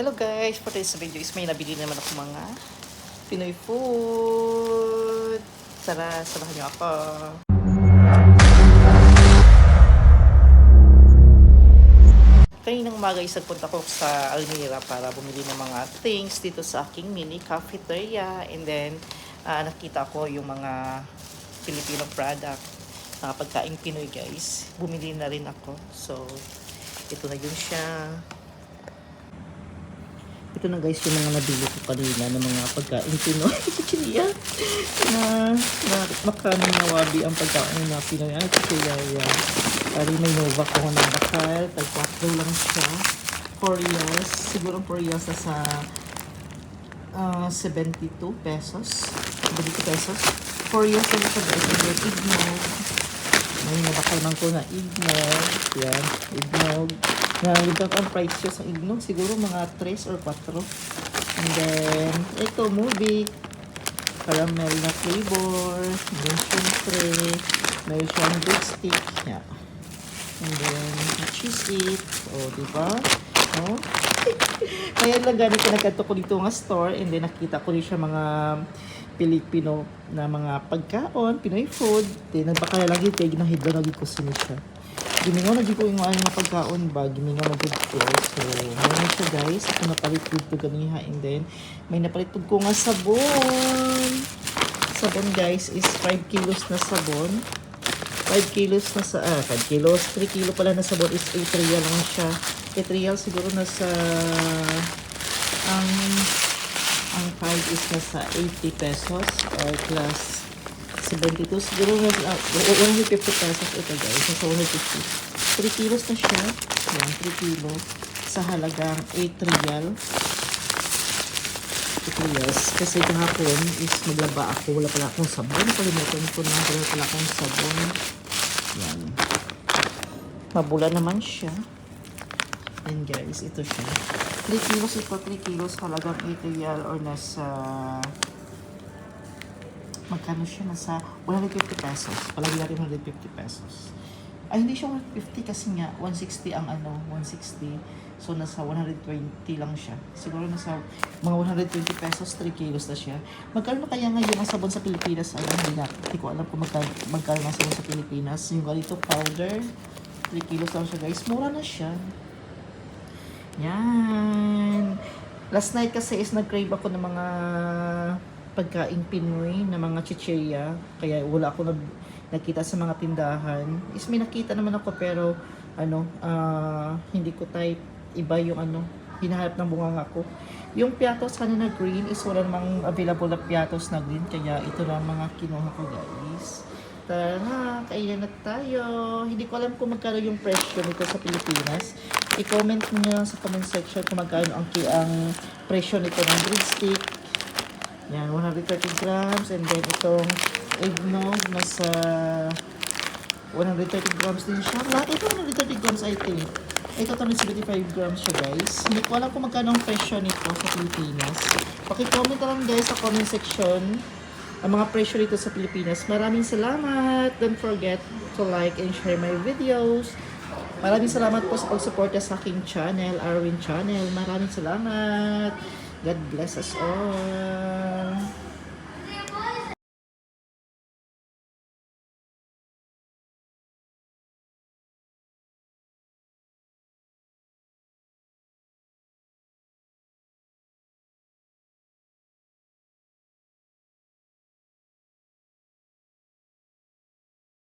Hello guys, for today's video is may nabili naman ako mga Pinoy food. Tara, samahan niyo ako. Kaninang umaga is nagpunta ko sa Almira para bumili ng mga things dito sa aking mini cafeteria. And then, nakita ko yung mga Filipino product, mga pagkaing Pinoy guys. Bumili na rin ako. So, ito na yun siya. Ito na guys yung mga nabili ko kanina ng mga pagkain Pinoy. Chichiriya. na makanin na wabi ang pagkain na Pinoy. Ay, chichiriya. Pari may Nova ko na bakal. Tag 4 lang siya. 4 years. Siguro 4 years na sa 72 pesos. 72 pesos. 4 years na ito guys. Ignog. May nabakal man ko na ignog. Yan. Ignog. Nalibag ang price siya sa ignog. Siguro mga 3 or 4. And then, ito, movie. Caramel na flavor. Then, syempre, may siyang breadstick. Yeah. And then, cheese it. O, diba? O. Kaya lang ganito nagkanto ko dito nga store. And then, nakita ko rin siya mga Pilipino na mga pagkaon, Pinoy food. Then, nagbakala lagi tayo, ginahidla lagi ko siya. Gimingaw na ko yung mga pagkaon ba, gimingaw na good ko. So, meron siya guys. Ako napalit ko ganiha. And then, may napalit ko nga sabon. Sabon guys is 5 kilos na sabon. 5 kilos na sa, 5 kilos. 3 kilo pala na sabon is 8 real lang siya. 8 real siguro nasa, ang 5 is nasa 80 pesos or plus 72. Siguro nasa 150 pesos ito guys. Nasa 150. 3 kilos na siya. Yan, 3 kilos. Sa halagang 8 real. 8 reals. Kasi kahapon is maglaba ako. Wala pala akong sabon. Kalimutan ko na. Wala pala akong sabon. Yan. Mabula naman siya. And guys, ito siya. 3 kilos ito. 3 kilos halagang 8 real or nasa... magkano siya? Nasa 150 pesos. Palagi natin 150 pesos. Ay, hindi siya 150 kasi nga 160 ang 160. So, nasa 120 lang siya. Siguro nasa mga 120 pesos, 3 kilos na siya. Magkano kaya ngayon ang sabon sa Pilipinas? Hindi ko alam kung magkano ang sabon sa Pilipinas. Yung ganito powder, 3 kilos lang siya guys. Mura na siya. Yan. Last night kasi is nag-crave ako ng mga pagkaing Pinoy na mga chicheria. Kaya wala ako nakita sa mga tindahan. Is may nakita naman ako pero hindi ko type. Iba yung hinahanap ng bunganga ko. Yung piatos kanina green is wala namang available na piatos na green. Kaya ito lang mga kinuha ko guys. Tara na, kainan na tayo. Hindi ko alam kung magkano yung presyo nito sa Pilipinas. I-comment nyo sa comment section kung magkano ang presyo nito ng breadstick. Yan, 130 grams. And then itong eggnog, nasa 130 grams din siya. Lahat ito 130 grams I think. Ito 75 grams siya guys. Hindi ko alam kung magkano ang presyo nito sa Pilipinas. Paki-comment lang guys sa comment section ang mga presyo nito sa Pilipinas. Maraming salamat. Don't forget to like and share my videos. Maraming salamat po sa pag-suporta sa aking channel, Arwin Channel. Maraming salamat. God bless us all.